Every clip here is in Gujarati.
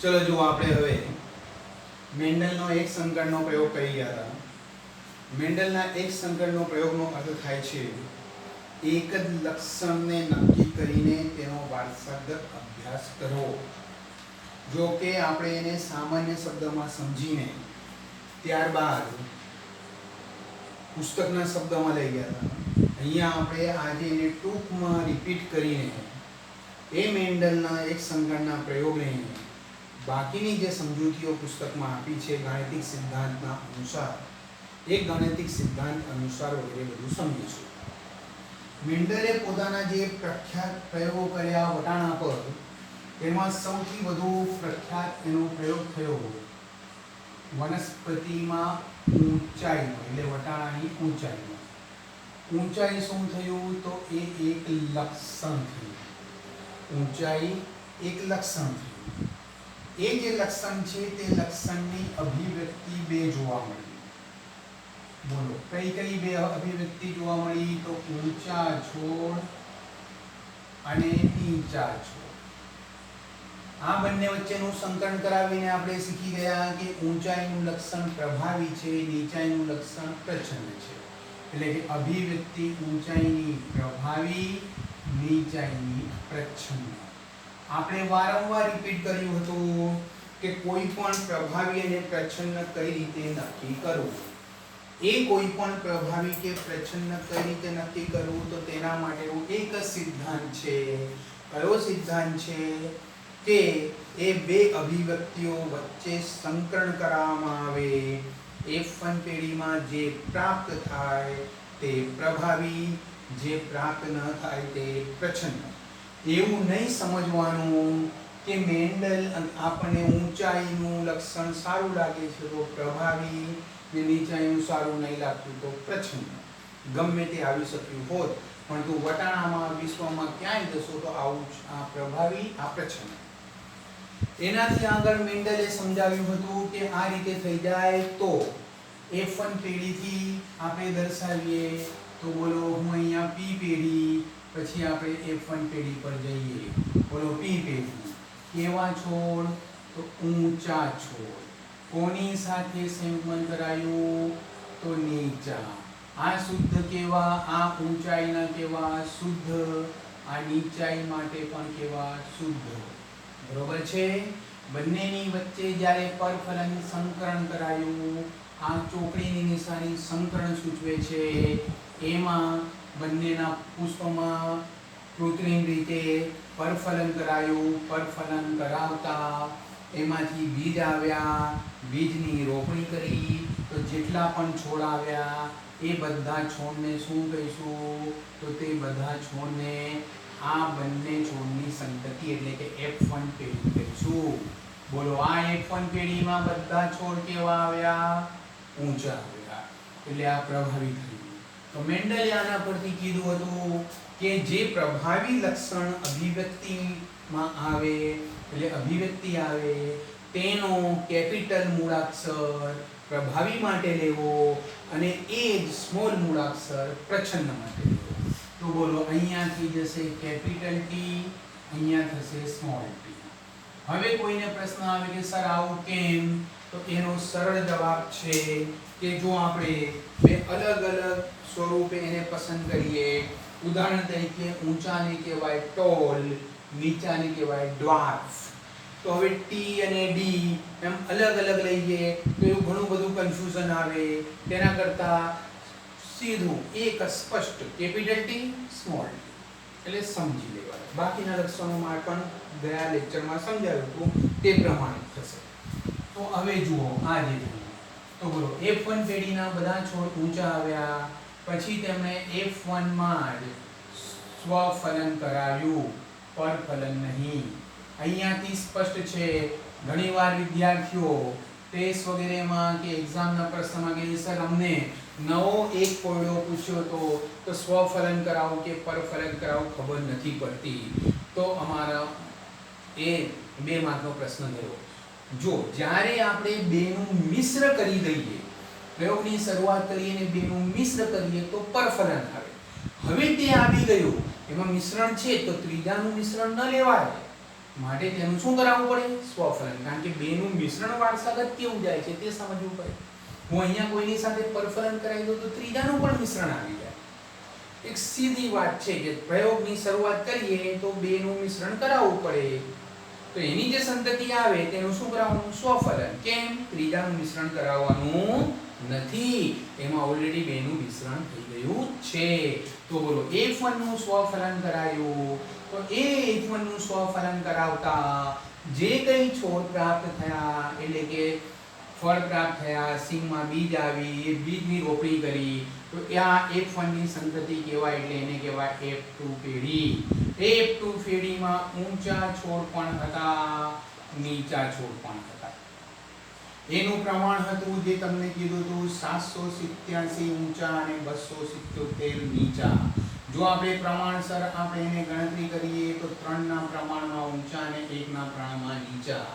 चलो जो આપણે હવે મેન્ડલનો એક સંકરણનો પ્રયોગ કરી ગયા હતા. મેન્ડલના એક સંકરણનો પ્રયોગનો અર્થ થાય છે એક જ લક્ષણને નક્કી કરીને તેનો વારસાગત અભ્યાસ કરવો. જો કે આપણે એને સામાન્ય શબ્દમાં સમજીને ત્યારબાદ પુસ્તકના શબ્દમાં લઈ ગયા હતા. અહીંયા આપણે આજે એને ટૂંકમાં રિપીટ કરીને એ મેન્ડલના એક સંકરણના પ્રયોગને બાકીની જે સમજૂતીઓ પુસ્તકમાં આપી છે ગાણિતિક સિદ્ધાંતના અનુસાર એક ગાણિતિક સિદ્ધાંત અનુસાર વગેરે બધું સમજીશું. મેન્ડલે પોતાના જે પ્રખ્યાત પ્રયોગો કર્યા વટાણા પર, તેમાં સૌથી વધુ પ્રખ્યાત એનો પ્રયોગ થયો વનસ્પતિમાં ઊંચાઈનો, એટલે વટાણાની ઊંચાઈનો. ઊંચાઈ શું થયું તો એ એક લક્ષણ થયું. ઊંચાઈ એક લક્ષણ થયું. એ જે લક્ષણ છે તે લક્ષણની અભિવ્યક્તિ બે જોવા મળી. બોલો કઈ કઈ બે અભિવ્યક્તિ જોવા મળી? તો ઊંચા છોડ અને નીચા છોડ. આ બંને વચ્ચેનું સંકલન કરાવીને આપણે શીખી ગયા કે ઊંચાઈનું લક્ષણ પ્રભાવી છે, નીચાઈનું લક્ષણ પ્રચ્છન્ન છે. એટલે કે અભિવ્યક્તિ ઊંચાઈની પ્રભાવી, નીચાઈની પ્રચ્છન્ન. આપણે વારંવાર રિપીટ કર્યું હતું કે કોઈ પણ પ્રભાવી અને પ્રચ્છન્ન કઈ રીતે નક્કી કરવું. એ કોઈ પણ પ્રભાવી કે પ્રચ્છન્ન કઈ રીતે નક્કી કરવું તો તેના માટેનો એક જ સિદ્ધાંત છે. કયો સિદ્ધાંત છે? કે એ બે અભિવ્યક્તિઓ વચ્ચે સંકલન કરવામાં આવે. F1 પેઢીમાં જે પ્રાપ્ત થાય તે પ્રભાવી, જે પ્રાપ્ત ન થાય તે પ્રચ્છન્ન. એવું નહીં સમજવાનું કે મેન્ડલ આપણને ઊંચાઈનું લક્ષણ સારું લાગે છે તો પ્રભાવી ને નીચાઈનું સારું નહીં લાગતું તો પ્રચ્છન્ન. ગમે તે આવી શક્યું હોત, પણ તું વટાણામાં વિશ્વમાં ક્યાંય જશો તો આવું આ પ્રભાવી, આ પ્રચ્છન્ન. એનાથી આગળ મેન્ડલે સમજાવ્યું હતું કે આ રીતે થઈ જાય તો F1 પેઢીથી આપણે દર્શાવીએ તો બોલો હું અહીંયા P પેઢી, પછી આપણે F1 પેઢી પર જઈએ. બોલો P પેઢી. કેવા છોડ? તો ઊંચા છોડ. કોની સાથે સંયુગ્મન કરાયું? તો નીચા. આ શુદ્ધ કેવા? આ ઊંચાઈના કેવા? શુદ્ધ. આ નીચાઈ માટે પણ કેવા? શુદ્ધ. બરોબર છે? બંનેની વચ્ચે જ્યારે પરફલન સંકરણ કરાયું, આ ચોકડીની નિશાની સંકરણ સૂચવે છે. એમાં બંનેના પુષ્પમાં કૃત્રિમ રીતે પરફલન કરાયું. પરફલન કરાવતા એમાંથી બીજ આવ્યા. બીજની રોપણી કરી તો જેટલા પણ છોડ આવ્યા એ બધા છોડને શું કહીશું? તો તે બધા છોડને આ બંને છોડની સંતતિ એટલે કે F1 પેઢી કહીશું. બોલો આ F1 પેઢીમાં બધા છોડ કેવા આવ્યા? ઊંચા આવ્યા. એટલે આ પ્રભાવી થયું. તો મેન્ડલે આના પરથી કીધું હતું કે જે પ્રભાવી લક્ષણ અભિવ્યક્તિમાં આવે, એટલે અભિવ્યક્તિ આવે તેનો કેપિટલ મૂળાક્ષર પ્રભાવી માટે લેવો અને એ જ સ્મોલ મૂળાક્ષર પ્રચ્છન્ન માટે લેવો. તો બોલો અહીંયાથી જશે કેપિટલ ટી, અહીંયા થશે સ્મોલ ટી. હવે કોઈને પ્રશ્ન આવે કે સર આવું કેમ? તો એનો સરળ જવાબ છે કે જો આપણે બે અલગ અલગ સ્વરૂપે એને પસંદ કરીએ. ઉદાહરણ તરીકે ઊંચાને કહેવાય ટોલ, નીચાને કહેવાય ડ્વાર્ફ. તો હવે ટી અને ડી એમ અલગ અલગ લઈએ તો એવું ઘણું બધું કન્ફ્યુઝન આવે. તેના કરતાં સીધું એક સ્પષ્ટ કેપિટલ ટી, સ્મોલ ટી એટલે સમજી લેવાનું. બાકીના લક્ષણોમાં પણ ગયા લેક્ચરમાં સમજાવ્યું હતું તે પ્રમાણે થશે. તો હવે જુઓ આ જે તો બોલો F1 પેઢીના બધા છોડ ઊંચા આવ્યા. પછી તેમણે F1 માં જ સ્વફલન કરાવ્યું, પરફલન નહીં. અહીંયાથી સ્પષ્ટ છે. ઘણીવાર વિદ્યાર્થીઓ ટેસ્ટ વગેરેમાં કે એક્ઝામના પ્રશ્નમાં કે સર અમને નવો એક કોયડો પૂછ્યો તો સ્વફલન કરાવું કે પરફલન કરાવું ખબર નથી પડતી. તો અમારા એ 2 માર્કનો પ્રશ્ન થયો. જો જ્યારે આપણે બેનું મિશ્ર કરી દઈએ, પ્રયોગની શરૂઆત કરીને બેનું મિશ્ર કરીએ તો પરફલન આવે. હવે તે આવી ગયું એમાં મિશ્રણ છે તો ત્રીજાનું મિશ્રણ ન લેવાય, માટે તેનું શું કરાવવું પડે? સ્વફલન. કારણ કે બેનું મિશ્રણ વારસાગત કેવું જાય છે તે સમજવું પડે. હું અહીંયા કોઈની સાથે પરફલન કરાવી દઉં તો ત્રીજાનું પણ મિશ્રણ આવી જાય. એક સીધી વાત છે કે પ્રયોગની શરૂઆત કરીએ તો બેનું મિશ્રણ કરાવવું પડે, તો એની જે સંતતિ આવે તેનું શું કરાવવાનું? સ્વફલન. કેમ? ત્રીજાનું મિશ્રણ કરાવવાનું નથી, એમાં ઓલરેડી બેનું મિશ્રણ થઈ ગયું છે. તો બોલો F1 નું સ્વફલન કરાયું, તો એ F1 નું સ્વફલન કરાવતા જે કઈ છોડ પ્રાપ્ત થયા એટલે કે ફળ પ્રાપ્ત થયા, સિંગમાં બીજ આવી, એ બીજની રોપણી કરી, તો આ F1 ની સંતતિ કહેવાય, એટલે એને કહેવાય F2 પેઢી. F2 પેઢીમાં ઊંચા છોડ પણ હતા, નીચા છોડ પણ હતા. એનું પ્રમાણ હતું જે તમને કીધું હતું 787 ઊંચા અને 277 નીચા. જો આપણે પ્રમાણસર આપણે એને ગણતરી કરીએ તો 3 ના પ્રમાણમાં ઊંચા અને 1 ના પ્રમાણમાં નીચા.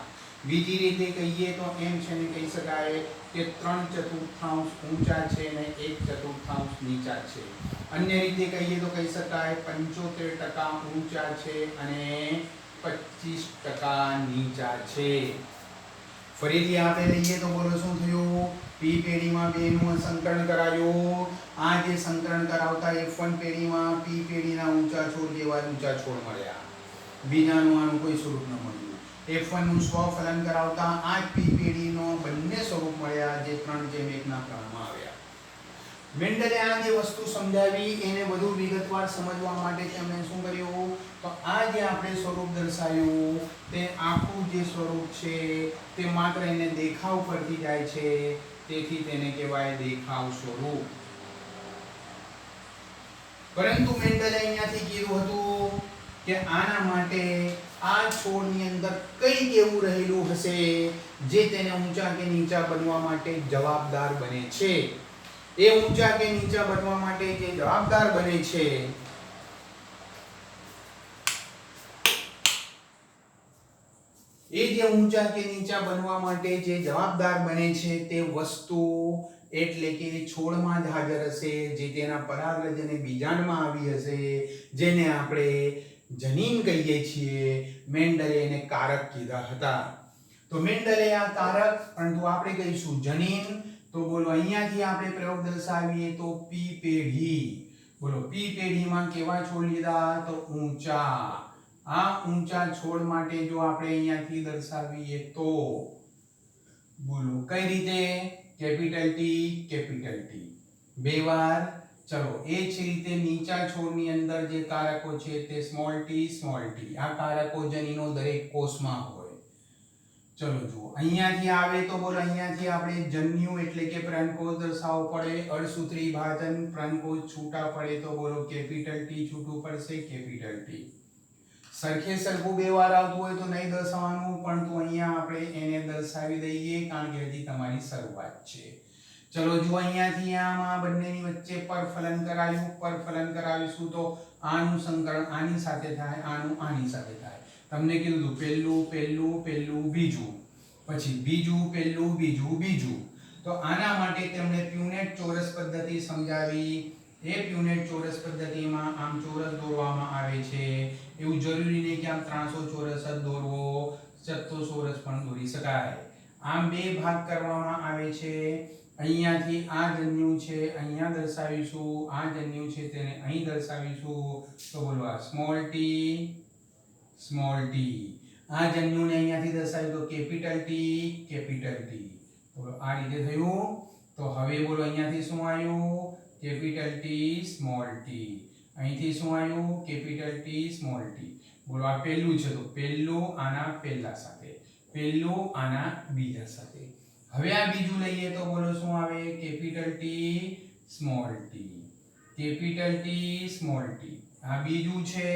બીજી રીતે કહીએ તો એમ છે ને કહી શકાય કે 3/4 ઊંચા છે અને 1/4 નીચા છે. અન્ય રીતે કહીએ તો કહી શકાય 75% ઊંચા છે અને 25% નીચા છે. ફરીથી આપણે લઈએ તો બોલો શું થયું? પી પેઢીમાં બેનું સંકરણ કરાયું. આ જે સંકરણ કરાવતા F1 પેઢીમાં પી પેઢીના ઊંચા છોડ જેવા ઊંચા છોડ મળ્યા, બીજાનું આનું કોઈ સ્વરૂપ ન મળ્યું. F1 નું સ્વફલન કરાવતા આ પી પેઢીનો બંને સ્વરૂપ મળ્યા જે 3:1 ના ક્રમમાં આવ્યા. મેન્ડલે આ જે વસ્તુ સમજાવી એને વધુ વિગતવાર સમજવા માટે તેમણે શું કર્યું? તો આ જે આપણે સ્વરૂપ દર્શાવ્યું તે આખું જે સ્વરૂપ છે તે માત્ર એને દેખાવ પરથી જાય છે, તેથી તેને કહેવાય દેખાવ સ્વરૂપ. પરંતુ મેન્ડલે અહીંયાથી કીધું હતું કે આના માટે આ છોડની અંદર કંઈક એવું રહેલું હશે જે તેને ઊંચા કે નીચા બનવા માટે જવાબદાર બને છે. એ ઊંચા કે નીચા બનવા માટે જે જવાબદાર બને છે એ જે ઊંચા કે નીચા બનવા માટે જે જવાબદાર બને છે તે વસ્તુ એટલે કે છોડમાં જ હાજર હશે, જે તેના પરાગરજ અને બીજાંડમાં આવી હશે, જેને આપણે જનીન કહીએ છીએ. મેન્ડલે એને કારક કીધા હતા. તો મેન્ડલે આ કારક, પરંતુ આપણે કહીશું જનીન. તો બોલો અહીંયાથી આપણે પ્રયોગ દર્શાવીએ તો પી પેઢી. બોલો પી પેઢીમાં કેવા છોડ લીધા? તો ઊંચા. આ ઊંચા છોડ માટે જો આપણે અહીંયાથી દર્શાવીએ તો બોલો કઈ રીતે? કેપિટલ ટી બે વાર. ચલો એ જ રીતે નીચા છોડની અંદર જે કારકો છે તે સ્મોલ ટી. આ કારકો જનીનો દરેક કોષમાં હોય. ચલો જુઓ અહીંયાથી આવે તો બોલો અહીંયાથી આપણે જન્યુ એટલે કે પ્રાણકોષ દર્શાવવો પડે. અળસૂત્રી વિભાજન પ્રાણકોષ છૂટા પડે તો બોલો કેપિટલ ટી છૂટું પડશે, કેપિટલ ટી. સરખે સરખું બે વાર આવતું હોય તો નહીં દર્શાવવાનું, પરંતુ અહીંયા આપણે એને દર્શાવી દઈએ કારણ કે હજી તમારી શરૂઆત છે. ચલો જો અહીંયાથી આમાં બંનેની વચ્ચે પરફલન કરાયું. પરફલન કરાવીશું તો આનું સંકરણ આની સાથે થાય, આનું આની સાથે થાય. તમને કીધું પહેલું બીજું, પછી બીજું પહેલું બીજું. તો આના માટે તેમણે પ્યુનેટ ચોરસ પદ્ધતિ સમજાવી. એ પ્યુનેટ ચોરસ પદ્ધતિમાં આમ ચોરસ દોરવામાં આવે છે. એવું જરૂરી નહીં કે આમ 300 ચોરસ જ દોરવો, ચત્તોસોરસ પણ દોરી શકાય. આમ બે ભાગ કરવામાં આવે છે. અહીંયાથી આ જન્યુ છે અહીંયા દર્શાવીશું, આ જન્યુ છે તેને અહીં દર્શાવીશું. તો બોલો આ સ્મોલ ટી. આ જન્યુને અહીંયાથી દર્શાવ્યું તો કેપિટલ ટી. બોલો આ રીતે થયું. તો હવે બોલો અહીંયાથી શું આવ્યું? Capital T small T. અહીંથી શું આવ્યું? Capital T small T. બોલો આ પહેલું છે તો પહેલું આના પહેલા સાથે, પહેલું આના બીજા સાથે. હવે આ બીજું લઈએ તો બોલો શું આવે? Capital T small T. આ બીજું છે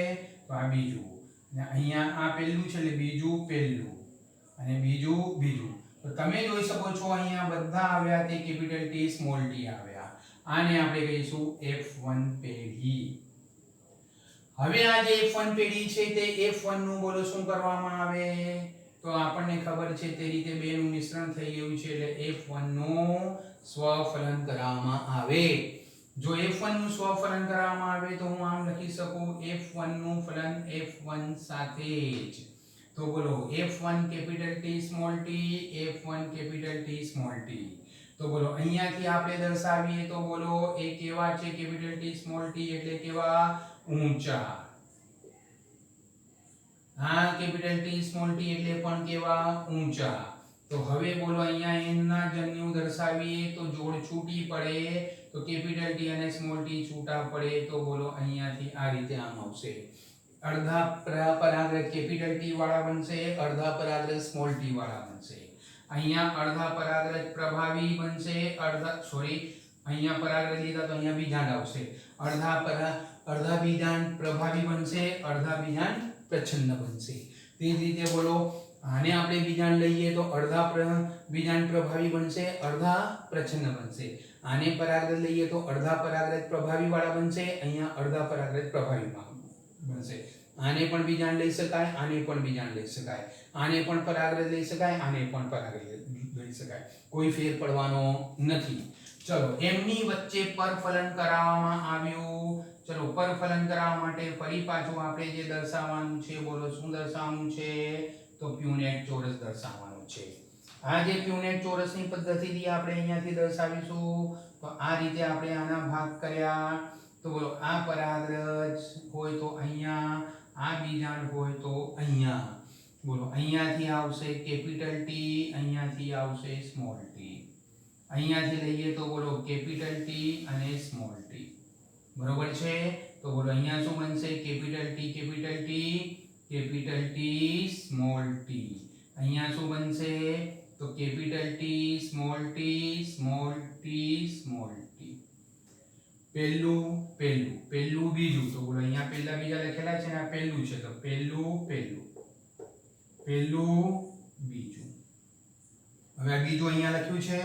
તો આ બીજું. અને અહીંયા આ પહેલું છે એટલે બીજું પહેલું અને બીજું. તો તમે જોઈ શકો છો અહીંયા બધા આવ્યા તે કેપિટલ ટી સ્મોલ ટી આવ્યા. આને આપણે કહીશું F1 પેઢી. હવે આ જે F1 પેઢી છે તે F1 નું બોલો શું કરવામાં આવે? તો આપણને ખબર છે તે રીતે બેનું મિશ્રણ થઈ ગયું છે એટલે F1 નું સ્વફલન કરવામાં આવે. જો f1 નું સ્વફલન કરવામાં આવે તો હું આમ લખી શકું f1 નું ફલન f1 સાથે જ. તો બોલો f1 capital T small t, f1 capital T small t. તો બોલો અહીંયાથી આપણે દર્શાવીએ તો બોલો એ કેવા છે કેપિટલ T સ્મોલ t એટલે કેવા ઊંચા. હા કેપિટલ T સ્મોલ t એટલે પણ કેવા ઊંચા. તો હવે બોલો અહીંયા n ના જન્યુ દર્શાવીએ તો જોડ છૂટી પડે તો કેપિટલ T અને સ્મોલ t છૂટા પડે તો બોલો અહીંયાથી આ રીતે આમ આવશે. અડધા પરાગરજ કેપિટલ T વાળા બનશે, અડધા પરાગરજ સ્મોલ t વાળા બનશે. અહીંયા અડધા પરાગરજ પ્રભાવી બનશે, અહીંયા પરાગરજ લીધા તો અહીંયા બીજાંડ આવશે. અડધા બીજાંડ પ્રભાવી બનશે, અડધા બીજાંડ પ્રચ્છન્ન બનશે. તે જ રીતે બોલો આને આપણે બીજાંડ લઈએ તો અડધા બીજાંડ પ્રભાવી બનશે, અડધા પ્રચ્છન્ન બનશે. આને પરાગરજ લઈએ તો અડધા પરાગરજ પ્રભાવી વાળા બનશે, અહીંયા અડધા પરાગરજ પ્રભાવી બનશે. આને પણ બીજાંડ લઈ શકાય, આને પણ બીજાંડ લઈ શકાય, આને પણ પરાગરજ લઈ શકાય, આને પણ પરાગરજ લઈ શકાય. કોઈ ફેર પડવાનો નથી. ચલો એમની વચ્ચે પરફલન કરાવવામાં આવ્યું. ચલો પરફલન કરાવવા માટે ફરી પાછું આપણે જે દર્શાવવાનું છે બોલો શું દર્શાવવાનું છે તો પ્યુનેટ ચોરસ દર્શાવવાનું છે. આ જે પ્યુનેટ ચોરસની પદ્ધતિથી આપણે અહીંયાથી દર્શાવીશું તો આ રીતે આપણે આના ભાગ કર્યા. તો બોલો આ પરાગરજ હોય તો અહીંયા, આ બીજાંડ હોય તો અહીંયા. બોલો અહીંયાથી આવશે કેપિટલ T, અહીંયાથી આવશે સ્મોલ t. અહીંયાથી લઈએ તો બોલો કેપિટલ T અને સ્મોલ t. બરોબર છે. તો બોલો અહીંયા શું બનશે capital T capital T, capital T small t. અહીંયા શું બનશે તો capital T small t, small t small t. પહેલું પહેલું પહેલું બીજું. તો બોલો અહીંયા પહેલા બીજા લખેલા છે ને આ પહેલું છે તો પહેલું પહેલું પહેલું બીજું. હવે આ બીજું અહીંયા લખ્યું છે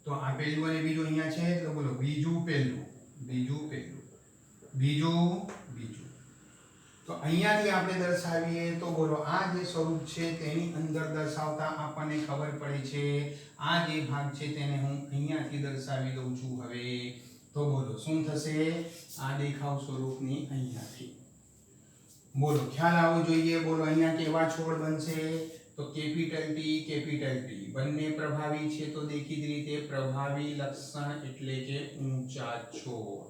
તો આ પહેલું અને બીજું અહીંયા છે તો બોલો બીજું પહેલું, બીજું પહેલું, બીજું બીજું. તો અહીંયાથી આપણે દર્શાવીએ તો બોલો આ જે સ્વરૂપ છે તેની અંદર દર્શાવતા આપણને ખબર પડે છે આ જે ભાગ છે તેને હું અહીંયાથી દર્શાવી દઉં છું. હવે તો બોલો શું થશે આ દેખાવ સ્વરૂપની અહીંયાથી બોલો ખ્યાલ આવવો જોઈએ. બોલો અહીંયા કેવા છોડ બનશે તો કેપિટલ T કેપિટલ T બંને પ્રભાવી છે તો દેખીતી રીતે પ્રભાવી લક્ષણ એટલે કે ઊંચા છોડ.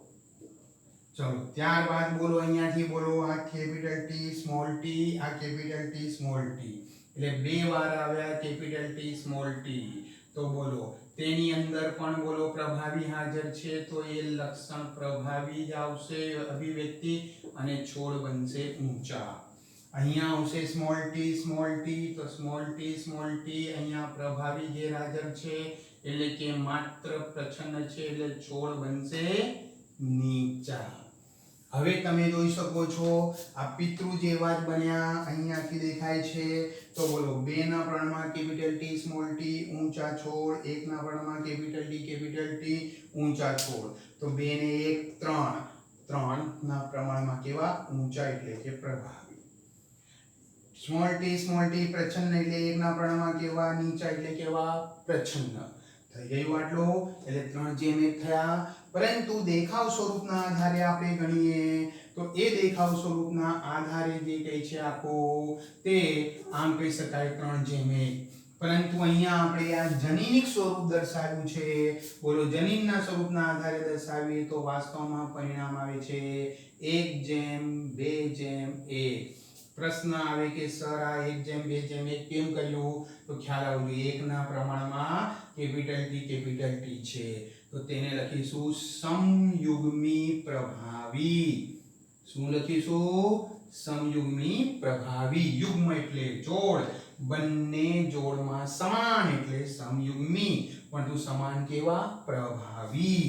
ચલો ત્યારબાદ બોલો અહીંયાથી બોલો આ કેપિટલ T સ્મોલ t, આ કેપિટલ T સ્મોલ t એટલે બે વાર આવ્યા કેપિટલ T સ્મોલ t. તો બોલો તેની અંદર પણ બોલો પ્રભાવી હાજર છે તો એ લક્ષણ પ્રભાવી જ આવશે અભિવ્યક્તિ અને છોડ બનશે ઊંચા. અહીંયા આવશે સ્મોલ t તો સ્મોલ t અહીંયા પ્રભાવી ગેરહાજર છે એટલે કે માત્ર પ્રચ્છન્ન છે એટલે છોડ બનશે નીચા. હવે તમે જોઈ શકો છો આ પિતૃ જેવા જ બન્યા અહીંયાથી દેખાય છે. તો બોલો 2 ના પ્રમાણમાં કેપિટલ T સ્મોલ t ઊંચા છોડ, 1 ના પ્રમાણમાં કેપિટલ T ઊંચા છોડ. તો 2 ને 1 3 ના પ્રમાણમાં કેવા ઊંચા એટલે કે પ્રભાવી. સ્મોલ t પ્રચ્છન્ન એટલે 1 ના પ્રમાણમાં કેવા નીચા એટલે કેવા પ્રચ્છન્ન. થઈ ગયું આટલું એટલે 3:1 થયા. પરંતુ દેખાવ સ્વરૂપના આધારે આપણે ગણીએ તો એ દેખાવ સ્વરૂપના આધારે જે કહે છે આખું તે આમ કહી શકાય 3:1. પરંતુ અહીંયા આપણે આ જનીનિક સ્વરૂપ દર્શાવ્યું છે. બોલો જનીનના સ્વરૂપના આધારે દર્શાવીએ તો વાસ્તવમાં પરિણામ આવે છે 1:2:1. પ્રશ્ન આવે કે સર આ 1:2:1 કેમ કર્યું તો ખ્યાલ આવજો 1 ના પ્રમાણમાં કેપિટલ T છે તો તેને લખીશું સમયુગ્મી પ્રભાવી. શું લખીશું સમયુગ્મી પ્રભાવી. યુગ્મ એટલે જોડ, બંને જોડમાં સમાન એટલે સમયુગ્મી પરંતુ સમાન કેવા પ્રભાવી.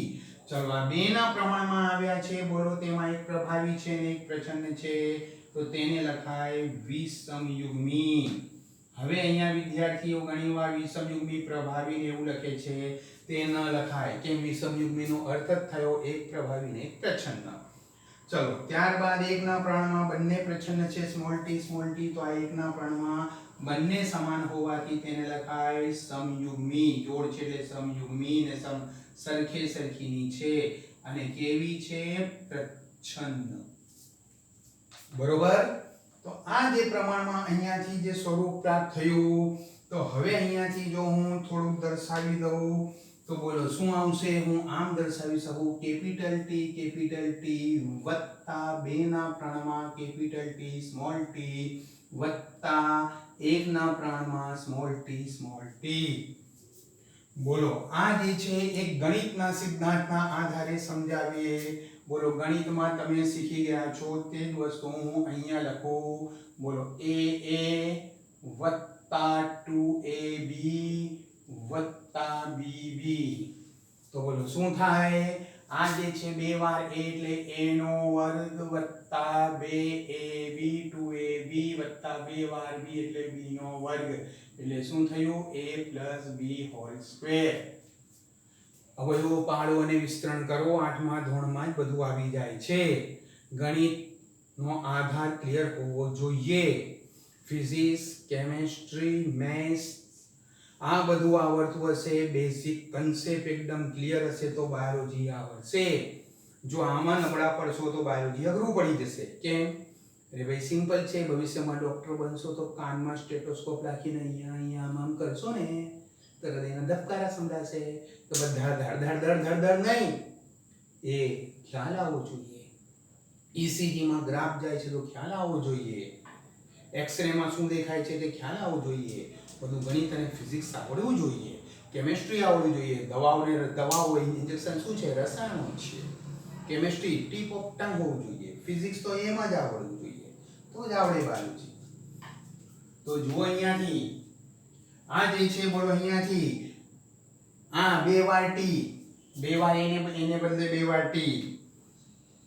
ચલો આ 2 ના પ્રમાણમાં આવ્યા છે બોલો તેમાં એક પ્રભાવી છે અને એક પ્રચ્છન્ન છે તો તેને લખાય વિષમયુગ્મી. હવે અહીંયા વિદ્યાર્થીઓ ઘણીવાર વિષમયુગ્મી પ્રભાવી ને એવું લખે છે તે ન લખાય કેમ વિષમયુગ્મીનો અર્થ જ થયો એક પ્રભાવી ને એક પ્રચ્છન્ન. ચલો ત્યારબાદ 1 ના પ્રમાણમાં બંને પ્રચ્છન્ન છે સ્મોલ t તો આ 1 ના પ્રમાણમાં બંને સમાન હોવાથી તેને લખાય સમયુગ્મી. જોડ છે એટલે સમયુગ્મી ને સરખે સરખીની છે અને કેવી છે પ્રચ્છન્ન. બરોબર. તો આ જે પ્રમાણમાં અહીંયાથી જે સ્વરૂપ પ્રાપ્ત થયું, તો હવે અહીંયાથી જો હું થોડુંક દર્શાવી દઉં તો બોલો શું આવશે? હું આમ દર્શાવી શકું કેપિટલ ટી વત્તા 2 ના પ્રાણમાં કેપિટલ ટી સ્મોલ ટી વત્તા 1 ના પ્રાણમાં સ્મોલ ટી. બોલો આ જે છે એક ગણિતના સિદ્ધાંતના આધારે સમજાવીએ. બોલો ગણિતમાં તમે શીખી ગયા છો તે જ વસ્તુ હું અહીંયા લખું. બોલો a વત્તા 2ab વત્તા bb. તો બોલો શું થાય? આ જે છે 2 વાર a એટલે a નો વર્ગ વત્તા 2ab 2ab વત્તા 2 વાર b એટલે b નો વર્ગ એટલે શું થયું? a b whole square. અવયવો પાડો અને વિસ્તરણ કરો. 8મા ધોરણમાં જ બધું આવી જાય છે. ગણિતનો આધાર ક્લિયર હોવો જોઈએ. ફિઝિક્સ, કેમેસ્ટ્રી, મેથ્સ આ બધું આવડતું હશે. બેઝિક કન્સેપ્ટ એકદમ ક્લિયર હશે તો બાયોલોજી આવડશે. જો આમાં નબળા પડશો તો બાયોલોજી અઘરું પડી જશે. કેમ? અરે ભાઈ સિમ્પલ છે. ભવિષ્યમાં ડોક્ટર બનશો તો કાનમાં સ્ટેથોસ્કોપ રાખીને અહીંયા આમ કરશો ને તો હૃદયના ધબકારા સંભળાશે. તો બધા ધડ નહીં, એ ખ્યાલ આવવો જોઈએ. ECG માં ગ્રાફ જાય છે તો ખ્યાલ આવવો જોઈએ. એક્સરે માં શું દેખાય છે તે ખ્યાલ આવવો જોઈએ. બધું ગણિત અને ફિઝિક્સ આવડવું જોઈએ. કેમેસ્ટ્રી આવડવું જોઈએ. દવાઓ ઇન્જેક્શન શું છે? રસાયણો છે. કેમેસ્ટ્રી ટીપ ઓફ ટંગ હોવું જોઈએ. ફિઝિક્સ તો એમાં જ આવડવું જોઈએ તો જ આવડે બાયોલોજી. તો જુઓ અહીંયાથી આ જે છે બોલો અહીંયાથી આ 2 વાર ટી, 2 વાર એને બદલે 2 વાર ટી,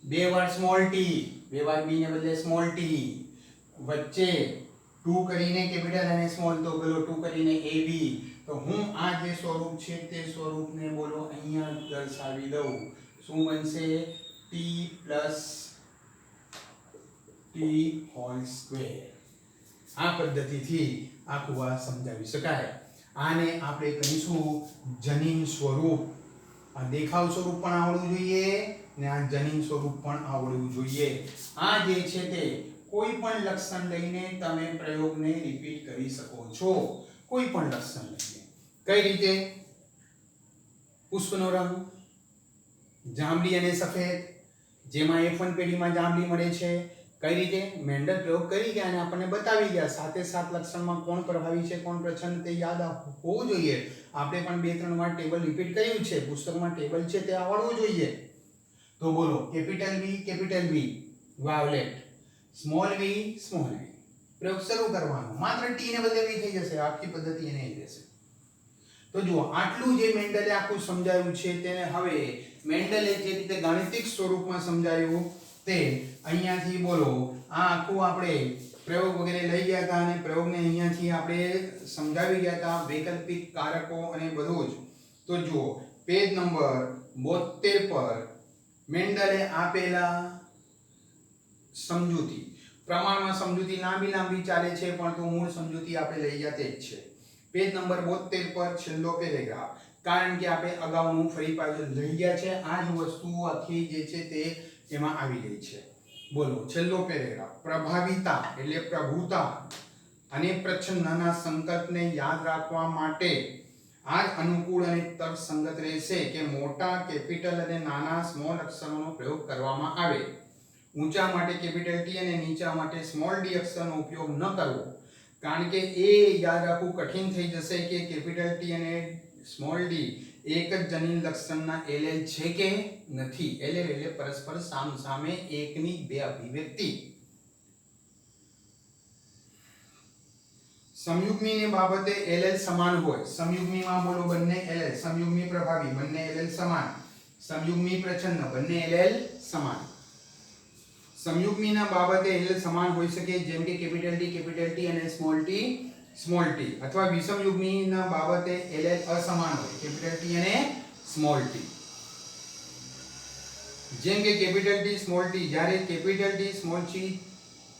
2 વાર સ્મોલ ટી, 2 વાર બી ને બદલે સ્મોલ ટી, વચ્ચે 2 કરીને કેપિટલ અને સ્મોલ તો બોલો 2 કરીને ab. તો હું આ જે સ્વરૂપ છે તે સ્વરૂપને બોલો અહીંયા દર્શાવી દઉં. શું બનશે? t whole square. આ પદ્ધતિથી આખું આ સમજાવી શકાય. આને આપણે કહીશું જનીન સ્વરૂપ. આ દેખાવ સ્વરૂપ પણ આવડવું જોઈએ ને આ જનીન સ્વરૂપ પણ આવડવું જોઈએ. આ જે છે તે કોઈ પણ લક્ષણ લઈને તમે પ્રયોગને રિપીટ કરી શકો છો. કોઈ પણ લક્ષણ લઈને. કઈ રીતે? પુષ્પનો રંગ જાંબલી અને સફેદ, જેમાં F1 પેઢીમાં જાંબલી મળે છે. કઈ રીતે? મેન્ડલ પ્રયોગ કરી ગયા અને આપણને બતાવી ગયા. સાથે સાત લક્ષણમાં કોણ પ્રભાવી છે કોણ પ્રચ્છન્ન તે યાદ હોવું જોઈએ. આપણે પણ 2-3 વાર ટેબલ રિપીટ કર્યું છે. પુસ્તકમાં ટેબલ છે તે આવડવું જોઈએ. તો બોલો capital V violet, small v small v. પ્રયોગ શરૂ કરવાનો. માત્ર t ને બદલે v થઈ જશે. આખી પદ્ધતિ એને જ રહેશે. તો જુઓ આટલું જે મેન્ડલે આખું સમજાવ્યું છે તેને હવે મેન્ડલે જે રીતે ગાણિતિક સ્વરૂપમાં સમજાવ્યું તે અહીંયાથી બોલો આ આખું આપણે પ્રયોગ વગેરે લઈ ગયા હતા અને પ્રયોગને અહીંયાથી આપણે સમજાવી ગયા હતા. વૈકલ્પિક કારકો અને બધું જ. તો જુઓ પેજ નંબર 72 પર મેન્ડલે આપેલા સમજૂતી પ્રમાણમાં સમજૂતી લાંબી ચાલે છે પણ તો મૂળ સમજૂતી આપણે લઈ ગયા તે જ છે. પેજ નંબર 72 પર છેલ્લો પેરેગ્રાફ. કારણ કે આપણે અગાઉનું ફરી પાછું લઈ ગયા છે. આ જ વસ્તુ આખી જે છે તે એમાં આવી ગઈ છે. બોલો છેલ્લો પેરેગ્રાફ. પ્રભાવિતા એટલે પ્રભુતા અને પ્રચ્છન્નના સંકલ્પને યાદ રાખવા માટે આ અનુકૂળ અને તર્કસંગત રહેશે કે મોટા કેપિટલ અને નાના સ્મોલ અક્ષરોનો પ્રયોગ કરવામાં આવે. ઊંચા માટે કેપિટલ ટી અને નીચા માટે સ્મોલ ડી અક્ષરનો ઉપયોગ ન કરવો. કારણ કે એ યાદ રાખવું કઠિન થઈ જશે કે કેપિટલ ટી અને સ્મોલ ડી એક જ જનીન લક્ષણના LL છે કે નથી. LL એટલે પરસ્પર સામસામે એકની બે અભિવ્યક્તિ. સંયુગ્મીની બાબતે LL સમાન હોય. સંયુગ્મીમાં બોલો બંને LL, સંયુગ્મી પ્રભાવી બંને LL સમાન, સંયુગ્મી પ્રચ્છન્ન બંને LL સમાન. સંયુગ્મીના બાબતે LL સમાન હોઈ શકે જેમ કે કેપિટલ T અને સ્મોલ t અથવા વિષમયુગ્મીના બાબતે LL અસમાન હોય કેપિટલ T અને સ્મોલ t. જેમ કે કેપિટલ T સ્મોલ t જ્યારે કેપિટલ T સ્મોલ t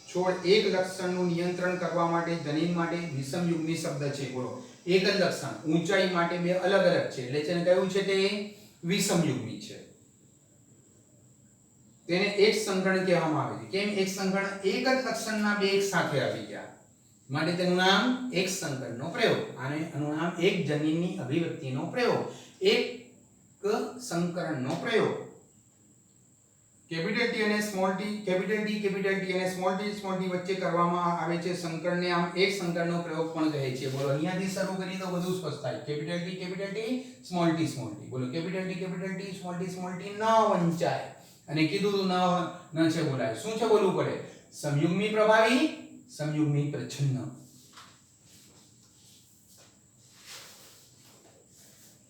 છોડ એક લક્ષણનું નિયંત્રણ કરવા માટે જનીન માટે વિષમયુગ્મી શબ્દ છે. બોલો એક જ લક્ષણ ઊંચાઈ માટે બે અલગ અલગ છે એટલે છે કયું છે તે વિષમયુગ્મી છે. તેને એક સંકરણ કહેવામાં આવે છે. કેમ એક સંકરણ? એક જ લક્ષણના બે એક સાથે આવી ગયા માટે તેનું નામ એક સંકરણનો પ્રયોગ, અને આનું નામ એક જનીનની અભિવ્યક્તિનો પ્રયોગ, એક સંકરણનો પ્રયોગ. કેપિટલ ટી અને સ્મોલ ટી, કેપિટલ ટી અને સ્મોલ ટી વચ્ચે કરવામાં આવે છે સંકરણને આમ એક સંકરણનો પ્રયોગ પણ કહે છે. બોલો અહીંયાથી શરૂ કરીએ તો બધું સ્પષ્ટ થાય. Capital T, small T. બોલો કેપિટલ ટી, સ્મોલ ટી ન વંચાય. અને કીધું તું ન છે બોલાય. શું છે બોલવું પડે? સંયુગ્મી પ્રભાવી, સંયુગ્મી પ્રચ્છન્ન.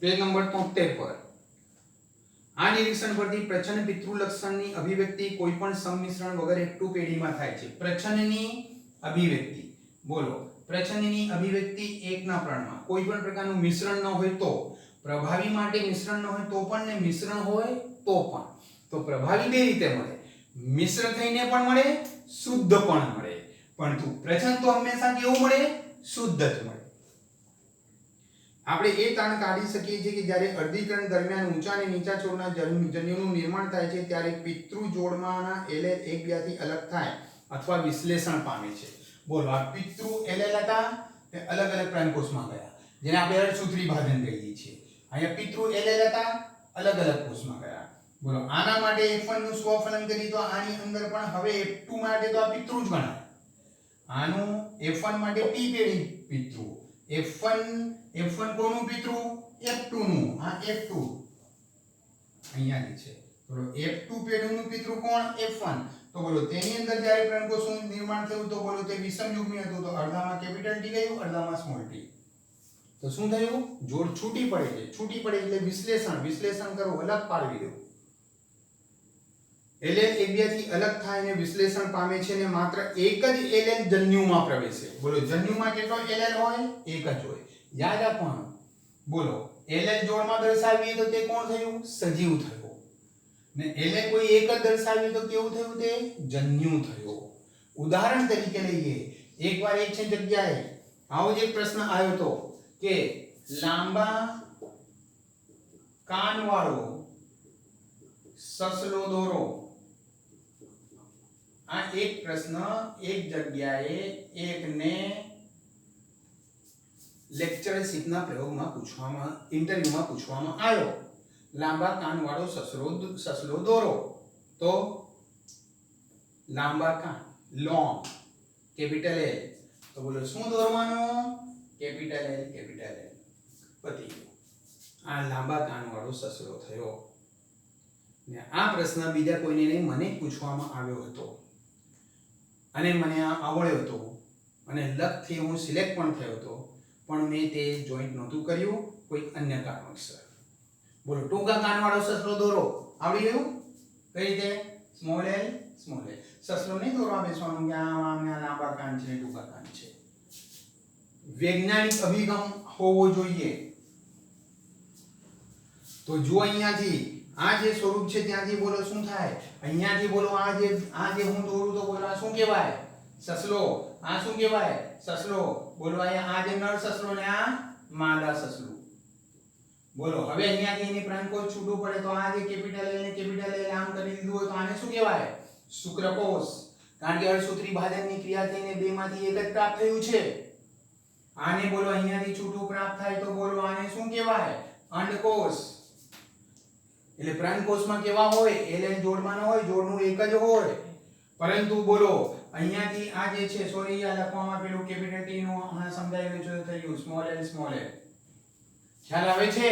પેજ નંબર 73 પર. આ નિરીક્ષણ પરથી પ્રચ્છન્ન પિતૃ લક્ષણની અભિવ્યક્તિ કોઈપણ સંમિશ્રણ વગર એકટુ પેઢીમાં થાય છે. પ્રચ્છન્નની અભિવ્યક્તિ, બોલો પ્રચ્છન્નની અભિવ્યક્તિ એકના પ્રમાણમાં કોઈ પણ પ્રકારનું મિશ્રણ ન હોય તો, પ્રભાવી માટે મિશ્રણ ન હોય તો પણ ને મિશ્રણ હોય તો પણ. તો પ્રભાવી બે રીતે મળે, મિશ્ર થઈને પણ મળે, શુદ્ધ પણ મળે. પરંતુ પ્રચ્છન્ન તો હંમેશા કેવું મળે? શુદ્ધ જ મળે. આપણે એ તાણ કાઢી શકીએ છીએ કે જ્યારે અર્ધીકરણ દરમિયાન ઊંચા અને નીચા છોડના જન્યુનું નિર્માણ થાય છે ત્યારે પિતૃ જોડમાંના એલેલ એકબીજાથી અલગ થાય અથવા વિશ્લેષણ પામે છે. બોલો આ પિતૃ એલેલ હતા તે અલગ અલગ પ્રાણકોષમાં ગયા, જેને આપણે અર્ધસૂત્રી ભાજન કહીએ છીએ. અહીંયા પિતૃ એલેલ હતા, અલગ અલગ કોષમાં ગયા. બોલો આના માટે F1 નું સ્વફલન કરી તો આની અંદર પણ હવે F2 માટે તો આ પિતૃ જ ગણાય. આનું F1 માટે P પેઢી પિતૃ, F1 કોનું પિતૃ? F2 નું. આ F2 અહીંયાથી છે. બોલો F2 પેઢીનું પિતૃ કોણ? F1. તો બોલો તેની અંદર જ્યારે પ્રાણકોષનું નિર્માણ થયું તો બોલો તે વિષમયુગ્મી હતું. તો અડધામાં કેપિટલ ટી ગયું, અડધામાં સ્મોલ ટી. તો શું થયું? જોડ છૂટી પડે છે. છૂટી પડે એટલે વિશ્લેષણ કરો, અલગ પાડવી દો. એલેલ એકબીજાથી અલગ થાય અને વિશ્લેષણ પામે છે અને માત્ર એક જ એલેલ જન્યુમાં પ્રવેશે. બોલો જન્યુમાં કેટલો એલેલ હોય? એક જ હોય. યાદ રાખવાનું. બોલો એલેલ જોડમાં દર્શાવીએ તો તે કોણ થયું? સજીવ થયો. ને એલેલ કોઈ એક જ દર્શાવીએ તો કેવું થયું? તે જન્યુ થયો. ઉદાહરણ તરીકે લઈએ, એકવાર એક છે જગ્યાએ આવો જ એક પ્રશ્ન આવ્યો તો કે લાંબા કાનવાળો સસલો દોરો. આ એક પ્રશ્ન એક જગ્યાએ એકને લેક્ચરશીપના પ્રયોગમાં પૂછવામાં, ઇન્ટરવ્યુમાં પૂછવામાં આવ્યો. લાંબા કાનવાળો સસલો દોરો. તો લાંબા કાન, લોંગ, કેપિટલ એલ. તો બોલો શું દોરવાનું? Capital L. પતી ગયું. આ લાંબા કાનવાળો સસલો થયો. ને આ પ્રશ્ન બીજા કોઈને નહીં, મને પૂછવામાં આવ્યો હતો અને મને આ આવડ્યો હતો અને લકથી હું સિલેક્ટ પણ થયો હતો, પણ મેં તે જોઈન્ટ નહોતું કર્યું કોઈ અન્ય કારણોસર. બોલો ટૂંકા કાનવાળો સસલો દોરો. આવડી ગયું? કઈ રીતે? Small L. સસલો નહીં દોરવા બેસવાનું કે આમ લાંબા કાન છે, ટૂંકા કાન છે. વૈજ્ઞાનિક અભિગમ હોવો જોઈએ. તો જો અહીંયાથી આ જે સ્વરૂપ છે ત્યાંથી બોલો શું થાય? અહીંયાથી બોલો આ જે હું દોરું તો બોલો આ શું કહેવાય? સસલો. આ શું કહેવાય? સસલો. બોલો અહીંયા આ જે નર સસલો ને આ માદા સસલું. બોલો હવે અહીંયાથી એની પ્રાણકોષ છૂટું પડે તો આ જે કેપિટલ એલ ને કેપિટલ એલ આમ કરી દીધું હોય તો આને શું કહેવાય? શુક્રકોષ. કારણ કે અર્ધસૂત્રી ભાજનની ક્રિયા થઈને બેમાંથી એક જ પ્રાપ્ત થયું છે. આને બોલો અહીંયાથી છૂટું પ્રાપ્ત થાય તો બોલો આને શું કહેવાય? અંડકોષ. એટલે પ્રાણકોષમાં કેવા હોય? એલ જોડમાં ન હોય, જોડનું એક જ હોય. પરંતુ બોલો અહીંયાથી આ જે છે, સોરી આ લખવામાં પેલું કેપિટલ ટી નું હમણાં સમજાવ્યું છે થઈ ગયું સ્મોલ એલ. ખ્યાલ આવે છે?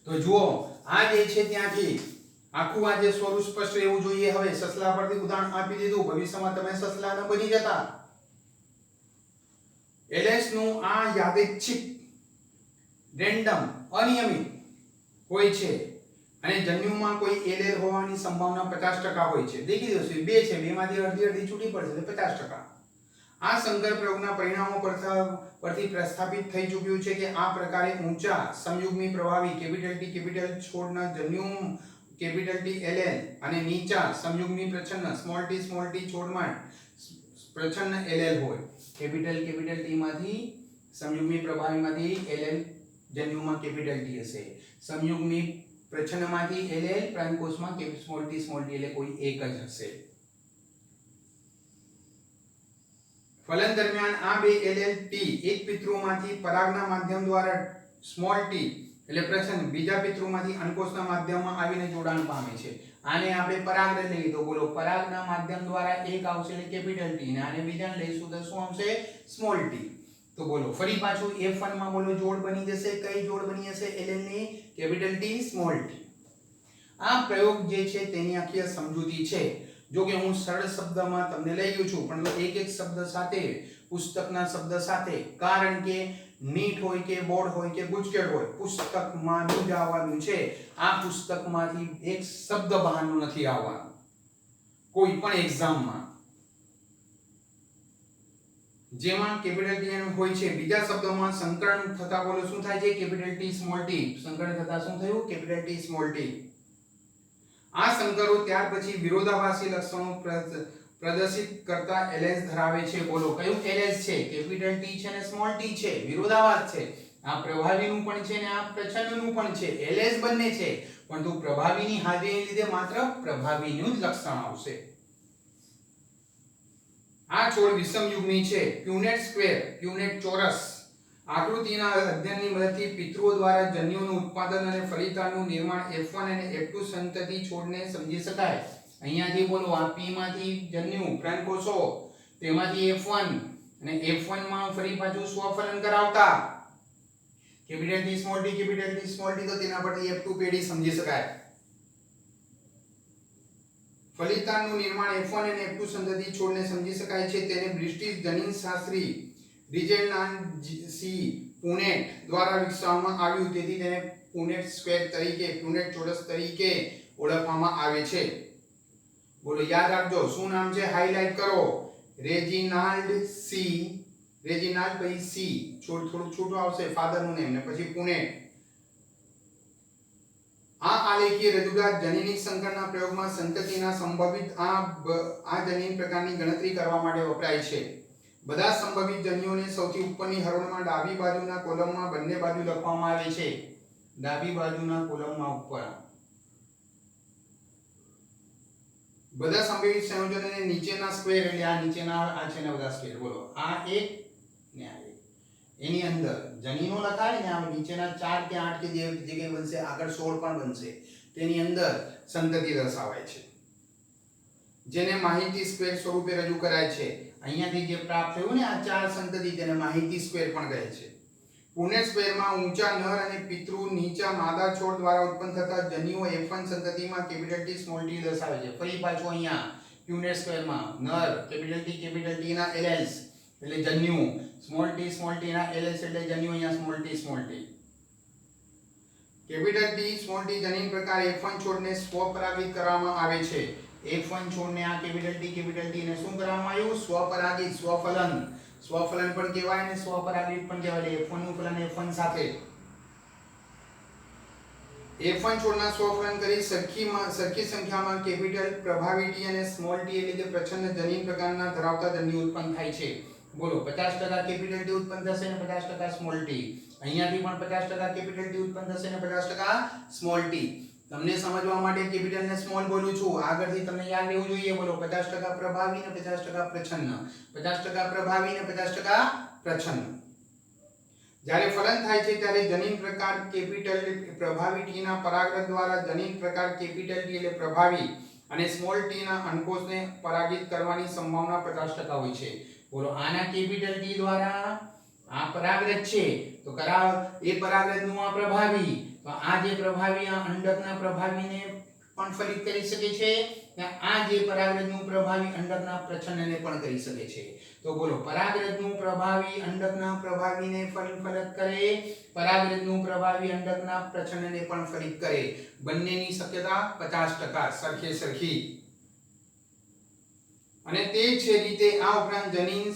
તો જુઓ આ જે છે ત્યાંથી આખું આ જે સ્વરૂપ સ્પષ્ટ રહેવું જોઈએ. હવે સસલા પરથી ઉદાહરણ આપી દીધું, ભવિષ્યમાં તમે સસલા ન બની જતા. એલએસ નું આ યાદચ્છિક, રેન્ડમ, અનિયમિત હોય છે અને જન્યુમાં કોઈ એલેલ હોવાની સંભાવના 50% હોય છે. દેખી દો બે છે, બેમાંથી અડધી છૂટી પડશે તો 50%. આ સંકર પ્રયોગના પરિણામો પરથી પ્રસ્થાપિત થઈ ચૂક્યું છે કે આ પ્રકારે ઊંચા સમયુગ્મી પ્રભાવી કેપિટલ છોડના જન્યુ કેપિટલ ટી એલએલ અને નીચા સમયુગ્મી પ્રચ્છન્ન સ્મોલ ટી છોડમાં પ્રચ્છન્ન એલએલ હોય. કેપિટલ ટી માંથી સમયુગ્મી પ્રભાવીમાંથી એલએલ જન્યુમાં કેપિટલ ટી હશે. સમયુગ્મી પ્રચ્છન્નમાંથી LL પ્રાઇમ કોષમાં સ્મોલ t એટલે કોઈ એક જ હશે. ફલન દરમિયાન આ બે LLT એક પિતૃમાંથી પરાગના માધ્યમ દ્વારા સ્મોલ t એટલે પ્રચ્છન્ન બીજા પિતૃમાંથી અંડકોષના માધ્યમમાં આવીને જોડાણ પામે છે. આને આપણે પરાગરજ લઈએ તો બોલો પરાગના માધ્યમ દ્વારા એક આવશે એટલે કેપિટલ T અને આને બીજાને લઈશું તો શું આવશે સ્મોલ t. તો બોલો ફરી પાછું F1 માં બોલો જોડ બની જશે. કઈ જોડ બની હશે LL ની કેપિટલ T સ્મોલ t. આ પ્રયોગ જે છે તેની આખી સમજૂતી છે. જો કે હું સરળ શબ્દમાં તમને લઈ ગયો છું પણ એક એક શબ્દ સાથે પુસ્તકના શબ્દ સાથે કારણ કે નીટ હોય કે બોર્ડ હોય કે ગુજકેટ હોય પુસ્તકમાં જ આવવાનું છે. આ પુસ્તકમાંથી એક શબ્દ બહારનું નથી આવવાનું કોઈ પણ એક્ઝામમાં જેમાં કેપિટલ T હોય છે. બીજા શબ્દોમાં સંકરણ થતા બોલો શું થાય છે કેપિટલ T સ્મોલ t. સંકરણ થતા શું થયું કેપિટલ T સ્મોલ t. આ સંકરો ત્યાર પછી વિરોધાભાસી લક્ષણો પ્રદર્શિત કરતા LS ધરાવે છે. બોલો કયું LS છે કેપિટલ T છે અને સ્મોલ t છે. વિરોધાભાસ છે. આ પ્રભાવીનું પણ છે અને આ પ્રચ્છન્નનું પણ છે. LS બંને છે પરંતુ પ્રભાવીની હાજરીને લીધે માત્ર પ્રભાવીનું જ લક્ષણ આવશે. આ છોડ વિષમ યુગ્મી છે. પ્યુનેટ સ્ક્વેર પ્યુનેટ ચોરસ આકૃતિના અધ્યયનની મદદથી પિતૃઓ દ્વારા જન્યુઓનું ઉત્પાદન અને ફલિતાંડનું નિર્માણ F1 અને F2 સંતતિ છોડને સમજી શકાય. અહીંયાથી બોલો આ P માંથી જન્યુ પ્રાઇમ કોષો તેમાંથી F1 અને F1 માં ફરી પાછું સ્વફલન કરાવતા કેપિટલ T સ્મોલ t તો તેના પરથી F2 પેઢી સમજી શકાય. ફલિતાંડનું નિર્માણ F1 અને F2 સંતતિ છોડને સમજી શકાય છે. તેને બ્રિટિશ જનીનશાસ્ત્રી રિજેનાલ્ડ સી પુનેટ દ્વારા વિકસાવવામાં આવ્યું. તેથી તેને પુનેટ સ્ક્વેર તરીકે પુનેટ ચોરસ તરીકે ઓળખવામાં આવે છે. બોલો યાદ રાખજો શું નામ છે હાઈલાઈટ કરો રેજિનાલ્ડ સી રેજિનાલ્ડ પછી સી થોડું છોટું આવશે ફાધરનું નેમ ને પછી પુનેટ. આ આલેખીય રજૂઆત જનીનિક સંકરના પ્રયોગમાં સંતતિના સંભવિત આ જનીન પ્રકારની ગણતરી કરવા માટે વપરાય છે. બધા સંભવિત જન્યુઓને સૌથી ઉપરની હરોળમાં ડાબી બાજુના કોલમમાં બંને બાજુ લખવામાં આવે છે. ડાબી બાજુના કોલમમાં ઉપર બધા સંભવિત સંયોજનોને નીચેના સ્ક્વેર એટલે આ નીચેના આ છે ને બધા સ્ક્વેર બોલો આ એક ને આ એક એની અંદર જનીનો લખાય ને આ નીચેના 4 કે 8 કે જે કઈ બનશે આગળ 16 પણ બનશે તેની અંદર સંતતિ દર્શાવાય છે જેને માહિતી સ્ક્વેર સ્વરૂપે રજૂ કરાય છે. અહીંયાથી જે પ્રાપ્ત થયું ને આ 4 સંતતિ તેને માહિતી સ્ક્વેર પણ કહે છે. પુનેટ સ્ક્વેરમાં ઊંચા નર અને પિતૃ નીચા માદા છોડ દ્વારા ઉત્પન્ન થતા જન્યુઓ F1 સંતતિમાં કેપિટલ T સ્મોલ t દર્શાવે છે. ફરી પાછું અહીંયા પુનેટ સ્ક્વેરમાં નર કેપિટલ T ના LS એટલે જન્યુ સ્મોલ t ના LS એટલે જન્યુ અહીંયા small t capital T small t જનીન પ્રકાર F1 છોડને સ્વપરાગિત કરવામાં આવે છે. F1 છોડને આ કેપિટલ T ને શું કરવામાં આવ્યું સ્વપરાગિત સ્વફલન પણ કહેવાય અને સ્વપરાગિત પણ કહેવાય. F1 નું ફલન F1 સાથે F1 છોડના સ્વફલન કરી સરખી સંખ્યામાં કેપિટલ પ્રભાવી T અને સ્મોલ t એટલે કે પ્રચ્છન્ન જનીન પ્રકારના ધરાવતા જન્યુ ઉત્પન્ન થાય છે. બોલો 50% કેપિટલ T ઉત્પન્ન થશે અને 50% સ્મોલ t. અહીંયાથી પણ 50% કેપિટલ T ઉત્પન્ન થશે અને 50% સ્મોલ t. તમને સમજવા માટે કેપિટલ ને સ્મોલ બોલું છું. આગળથી તમને યાદ રહેવું જોઈએ. બોલો 50% પ્રભાવી અને 50% પ્રચ્છન્ન. 50% પ્રભાવી અને 50% પ્રચ્છન્ન. જ્યારે ફલન થાય છે ત્યારે જનીન પ્રકાર કેપિટલ પ્રભાવી T ના પરાગરજ દ્વારા જનીન પ્રકાર કેપિટલ T એટલે પ્રભાવી અને સ્મોલ t ના અંડકોષને પરાગિત કરવાની સંભાવના 50% હોય છે. બોલો આના કેપિટલ T દ્વારા આ પરાગરજ છે તો એ પરાગરજનું આ પ્રભાવી તો આ જે પ્રભાવી આ અંડકના પ્રભાવીને પણ ફલિત કરી શકે છે અને આ જે પરાગરજનું પ્રભાવી અંડકના પ્રચ્છન્નને પણ કરી શકે છે. તો બોલો પરાગરજનું પ્રભાવી અંડકના પ્રભાવીને ફલિત કરે પરાગરજનું પ્રભાવી અંડકના પ્રચ્છન્નને પણ ફલિત કરે. બંનેની શક્યતા 50% સરખી અને તે છે રીતે આ ઉપરાંત જનીન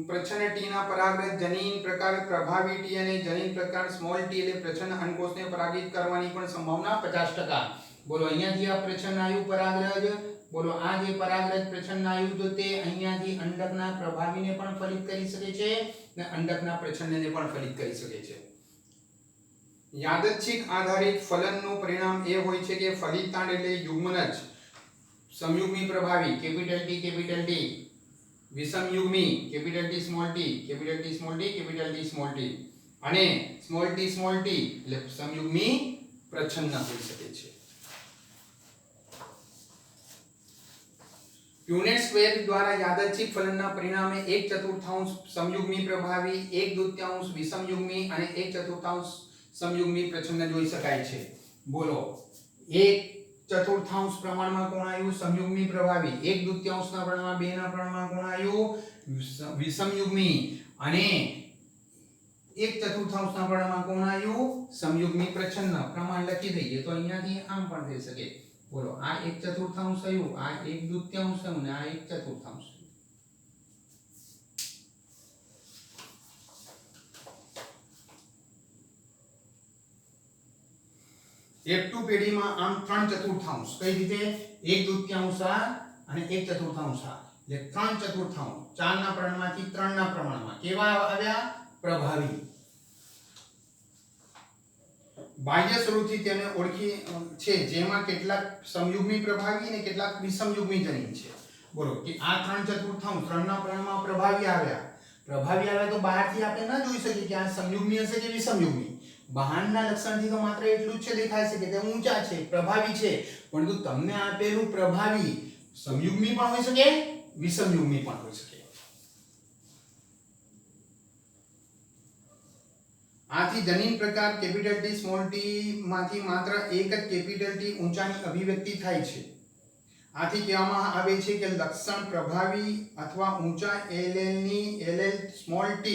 પ્રચ્છન્ન T ના પરાગરજ જનીન પ્રકાર પ્રભાવી T અને જનીન પ્રકાર સ્મોલ t એટલે પ્રચ્છન્ન અંડકોષને પરાગિત કરવાની પણ સંભાવના 50%. બોલો અહીંયાથી આ પ્રચ્છન્ન આયુ પરાગરજ બોલો આ જે પરાગરજ પ્રચ્છન્ન આયુ તો તે અહીંયાથી અંડકના પ્રભાવીને પણ ફલિત કરી શકે છે અને અંડકના પ્રચ્છન્નને પણ ફલિત કરી શકે છે. યાદચ્છિક આધારિત ફલનનું પરિણામ એ હોય છે કે ફલિતાંડ એટલે યુગ્મન જ સમયુગ્મી પ્રભાવી કેપિટલ ટી વિષમયુગ્મી capital T small T capital T small T capital T small T અને સ્મોલ ટી એટલે સમયુગ્મી પ્રચ્છન્ન હોઈ શકે છે. પ્યુનેટ સ્ક્વેર દ્વારા યાદચ્છિક ફલનના પરિણામે 1/4 સમયુગ્મી પ્રભાવી 1/2 વિષમયુગ્મી અને 1/4 સમયુગ્મી પ્રચ્છન્ન જોઈ શકાય છે. બોલો 1/4 પ્રમાણમાં કોણ આવ્યું? સમયુગ્મી પ્રભાવી. 1/2 ના પ્રમાણમાં 2 ના પ્રમાણમાં કોણ આવ્યું? વિષમયુગ્મી. અને 1/4 ના પ્રમાણમાં કોણ આવ્યું? સમયુગ્મી પ્રચ્છન્ન. પ્રમાણ લખી દઈએ તો અહીંયાથી આમ પણ થઈ શકે. બોલો આ 1/4 થયું, આ 1/2 થયું ને આ 1/4 F2 પેઢીમાં આમ 3/4 કઈ રીતે? 1/2 અને 1/4 એટલે 3/4 4 ના પ્રમાણમાંથી 3 ના પ્રમાણમાં કેવા આવ્યા? પ્રભાવી. બાહ્ય સ્વરૂપથી તેને ઓળખી છે જેમાં કેટલાક સમયુગ્મી પ્રભાવી અને કેટલાક વિષમયુગ્મી જનીન છે. બોલો કે આ 3/4 3 ના પ્રમાણમાં પ્રભાવી આવ્યા તો બહારથી આપણે ન જોઈ શકીએ કે આ સમયુગ્મી હશે કે વિષમયુગ્મી. બહારના લક્ષણથી તો માત્ર એટલું જ છે દેખાય છે કે તે ઊંચા છે, પ્રભાવી છે, પરંતુ તમને આપેલું પ્રભાવી સમયુગ્મી પણ હોઈ શકે, વિષમયુગ્મી પણ હોઈ શકે. આથી જનીન પ્રકાર કેપિટલ T સ્મોલ t માંથી માત્ર એક જ કેપિટલ T ઊંચાની અભિવ્યક્તિ થાય છે. આથી કહેવામાં આવે છે કે લક્ષણ પ્રભાવી અથવા ઊંચા LL ની LL સ્મોલ t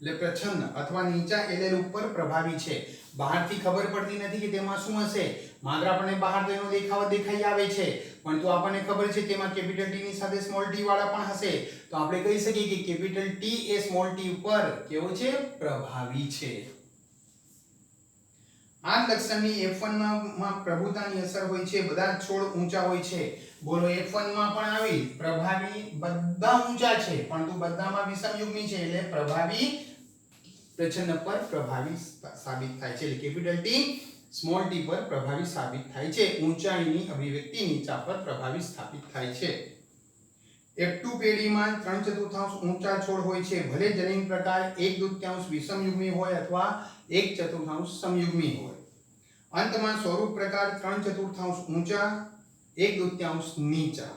એટલે પ્રચ્છન્ન અથવા નીચા LL ઉપર પ્રભાવી છે. બહારથી ખબર પડતી નથી કે તેમાં શું હશે, માત્ર આપણને બહાર તેનો દેખાવ દેખાઈ આવે છે, પરંતુ આપણને ખબર છે તેમાં કેપિટલ T ની સાથે સ્મોલ t વાળા પણ હશે. તો આપણે કહી શકીએ કે કેપિટલ T એ સ્મોલ t ઉપર કેવો છે? પ્રભાવી છે. આ લક્ષણની F1 માં પ્રભુતાની અસર હોય છે. બધા છોડ ઊંચા હોય છે. બોલો F1 માં પણ આવી પ્રભાવી બધા ઊંચા છે, પરંતુ બધામાં વિષમયુગ્મી છે એટલે પ્રભાવી પ્રચ્છન્ન પર પ્રભાવી સાબિત થાય છે. એટલે કેપિટલ T સ્મોલ t પર પ્રભાવી સાબિત થાય છે. ઊંચાઈની અભિવ્યક્તિ નીચા પર પ્રભાવી સ્થાપિત થાય છે. F2 પેઢીમાં 3/4 ઊંચા છોડ હોય છે, ભલે જનીન પ્રકાર 1/2 વિષમયુગ્મી હોય અથવા 1/4 સમયુગ્મી હોય. અંતમાં સ્વરૂપ પ્રકાર 3/4 ઊંચા 1/2 નીચા.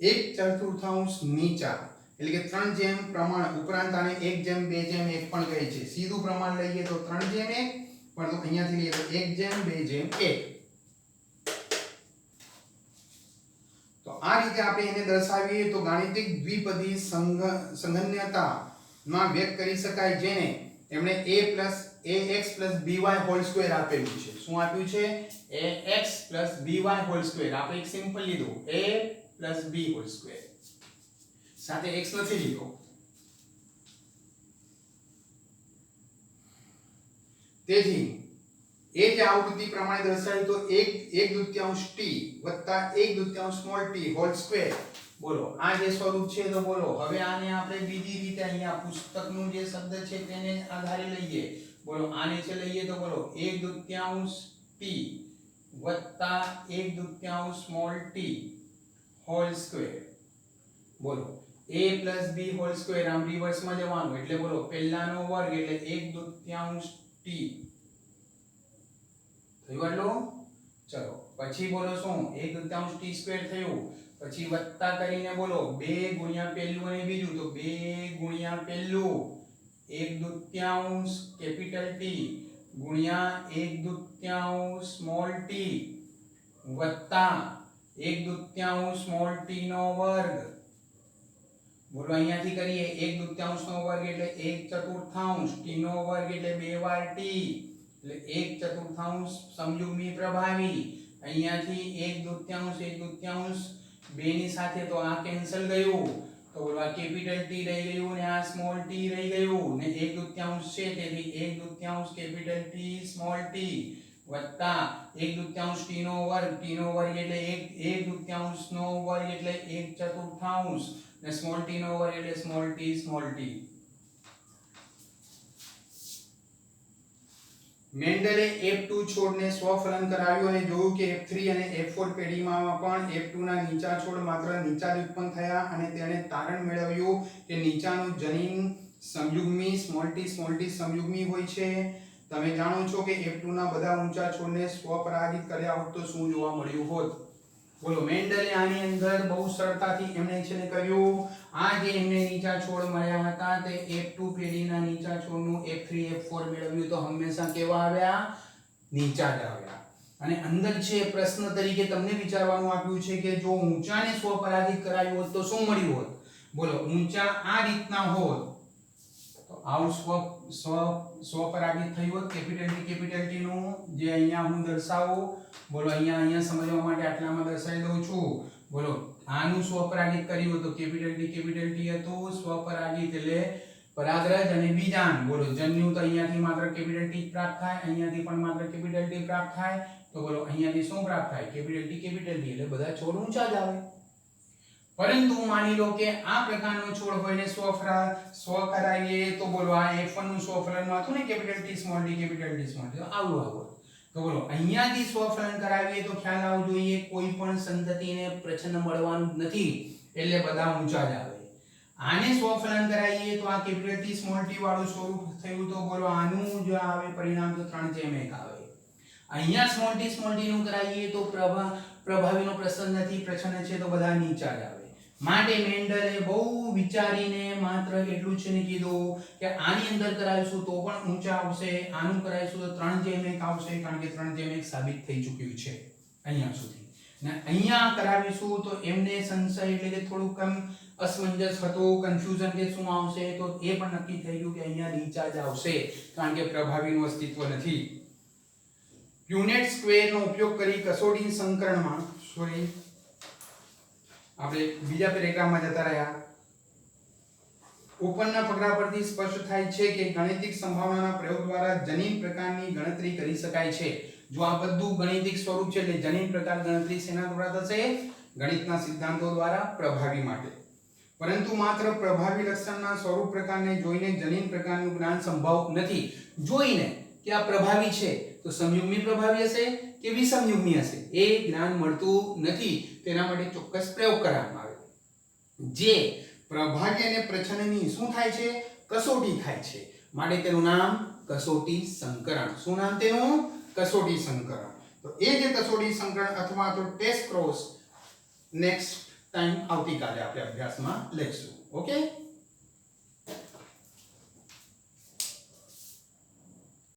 1/4 નીચા એટલે કે 3 જેમ પ્રમાણ ઉપરાંત આને 1/2 પણ કહે છે. સીધું પ્રમાણ લઈએ તો 3/1, પરંતુ અહીંયાથી લઈએ તો 1/2 તો આ રીતે આપણે એને દર્શાવીએ તો ગાણિતિક દ્વિપદી સંગન્યતામાં વ્યક્ત કરી શકાય, જેને એમણે ax+by હોલ સ્ક્વેર આપેલું છે. શું આપ્યું છે? ax+by whole square. આપણે એક સિમ્પલ લીધું a+b હોલ સ્ક્વેર, સાથે x નથી લીધો. તેથી એ જ આવૃત્તિ પ્રમાણે દર્શાવ્યું તો 1/2 t વત્તા 1/2 સ્મોલ t હોલ સ્ક્વેર. બોલો આ જે સ્વરૂપ છે તો બોલો હવે આને આપણે બીજી રીતે અહીંયા પુસ્તકનું જે શબ્દ છે તેને આધારે લઈએ. બોલો આને છે લઈએ તો બોલો 1/2 t વત્તા 1/2 સ્મોલ t હોલ સ્ક્વેર. બોલો a+b હોલ સ્ક્વેર આમ રિવર્સમાં જવાનું એટલે બોલો પહેલાનો વર્ગ એટલે 1/2 t થયું એટલું. ચલો પછી બોલો શું? 1/2 t સ્ક્વેર થયું. પછી વત્તા કરીને બોલો 2 ગુણ્યા પહેલું અને બીજું તો 2 ગુણ્યા પહેલું 1/2 કેપિટલ T ગુણ્યા 1/2 સ્મોલ t વત્તા 1/2 સ્મોલ t નો વર્ગ. બોલો અહીંયાથી કરીએ 1/2 નો વર્ગ એટલે 1/4 t નો વર્ગ એટલે 2 વાર t એટલે 1/4 સમયુગ્મી પ્રભાવી. અહીંયાથી 1/2 2 ની સાથે તો આ કેન્સલ ગયું, તો બોલો આ કેપિટલ T રહી ગયું ને આ સ્મોલ t રહી ગયું ને 1/2 છે તેથી 1/2 કેપિટલ T સ્મોલ t વત્તા 1/2 t નો વર્ગ એટલે 1/2 નો વર્ગ એટલે 1/4 ને સ્મોલ t નો વર્ગ એટલે સ્મોલ t. મેન્ડલે F2 છોડને સ્વફલન કરાવ્યું અને જોયું કે F3 અને F4 પેઢીમાં પણ F2 ના નીચા છોડ માત્ર નીચા જ ઉત્પન્ન થયા અને તેણે તારણ મેળવ્યું કે નીચાનું જનીન સમયુગ્મી સ્મોલ t સમયુગ્મી હોય છે. તમે જાણો છો કે F2 ના બધા ઊંચા છોડને સ્વપરાગિત કર્યા હોત તો શું જોવા મળ્યું હોત? બોલો. મેન્ડલે આની અંદર બહુ સરળતાથી એમણે છે ને કર્યું. આ જે એમને નીચા છોડ મળ્યા હતા તે F2 પેઢીના નીચા છોડનું F3 F4 મેળવ્યું તો હંમેશા કેવા આવ્યા? નીચા જ આવ્યા. અને અંદર છે પ્રશ્ન તરીકે તમને વિચારવાનું આપ્યું છે કે જો ઊંચાને સ્વપરાગિત કરાયું હોત તો શું મળ્યું હોત? બોલો. ઊંચા આ રીતના હોત તો આવું સ્વપરાગિત થયું હોત કેપિટલ T નું, જે અહીંયા હું દર્શાવું. બોલો. અહીંયા સમજવા માટે આટલામાં દર્શાવી દઉં છું. બોલો. આનું સ્વપરાગિત કર્યું તો કેપિટલ T હતું. સ્વપરાગિત એટલે પરાગરજ અને બીજાંડ. બોલો. જન્યુ તો અહીંયાથી માત્ર કેપિટલ T પ્રાપ્ત થાય, અહીંયાથી પણ માત્ર કેપિટલ T પ્રાપ્ત થાય. તો બોલો અહીંયાથી શું પ્રાપ્ત થાય? કેપિટલ T એટલે બધા છોડ ઊંચા જ આવે. પરંતુ માની લો કે આ પ્રકારનો છોડ હોય ને સ્વ કરાવીએ તો બોલો આ F1 નું સ્વફલનમાં હતું ને કેપિટલ T તો આવું. તો બોલો અહીંયાથી સ્વફલન કરાવીએ તો ખ્યાલ આવવો જોઈએ કોઈ પણ સંતતિને પ્રચ્છન્ન મળવાનું નથી, એટલે બધા ઊંચા જ આવે. આને સ્વફલન કરાવીએ તો આ કેપિટલ T વાળું સ્વરૂપ થયું તો બોલો આનું જો આવે પરિણામ તો 3:1 આવે. અહીંયા t નું કરાવીએ તો પ્રભાવીનો પ્રશ્ન નથી, પ્રચ્છન્ન છે તો બધા નીચા જ આવે. માટે મેન્ડલે બહુ વિચારીને માત્ર એટલું જ ને કીધું કે આની અંદર કરાવીશું તો પણ ઊંચા આવશે, આનું કરાવીશું તો 3:1 આવશે, કારણ કે 3:1 સાબિત થઈ ચૂક્યું છે અહીંયા સુધી. ને અહીંયા કરાવીશું તો એમને સંશય એટલે કે થોડું કમ અસમંજસ હતો, કન્ફ્યુઝન કે શું આવશે, તો એ પણ નક્કી થઈ ગયું કે અહીંયા નીચા જ આવશે, કારણ કે પ્રભાવીનું અસ્તિત્વ નથી. પ્યુનેટ સ્ક્વેરનો ઉપયોગ કરી કસોટી સંકરણમાં આપણે બીજા પેરેગ્રાફમાં જતા રહ્યા. ઉપરના ફકરા પરથી સ્પષ્ટ થાય છે કે ગાણિતિક સંભાવનાના પ્રયોગ દ્વારા જનીન પ્રકારની ગણતરી કરી શકાય છે. જો આ બધું ગણિતિક સ્વરૂપ છે એટલે જનીન પ્રકાર ગણતરી શેના દ્વારા થશે? ગણિતના સિદ્ધાંતો દ્વારા, પ્રભાવી માટે. પરંતુ માત્ર પ્રભાવી લક્ષણના સ્વરૂપ પ્રકારને જોઈને જનીન પ્રકારનું જ્ઞાન સંભવ નથી. જોઈને કે આ પ્રભાવી છે તો સમયુગ્મી પ્રભાવી હશે કે વિષમયુગ્મી હશે એ જ્ઞાન મળતું નથી. તેના માટે ચોક્કસ પ્રયોગ કરવામાં આવે જે પ્રભાવી અને પ્રચ્છન્નની શું થાય છે? કસોટી થાય છે. માટે તેનું નામ કસોટી સંકરણ. શું નામ તેનું? કસોટી સંકરણ. તો એ જે કસોટી સંકરણ અથવા તો ટેસ્ટ ક્રોસ નેક્સ્ટ ટાઈમ આવતીકાલે આપણે અભ્યાસમાં લઈશું. ઓકે.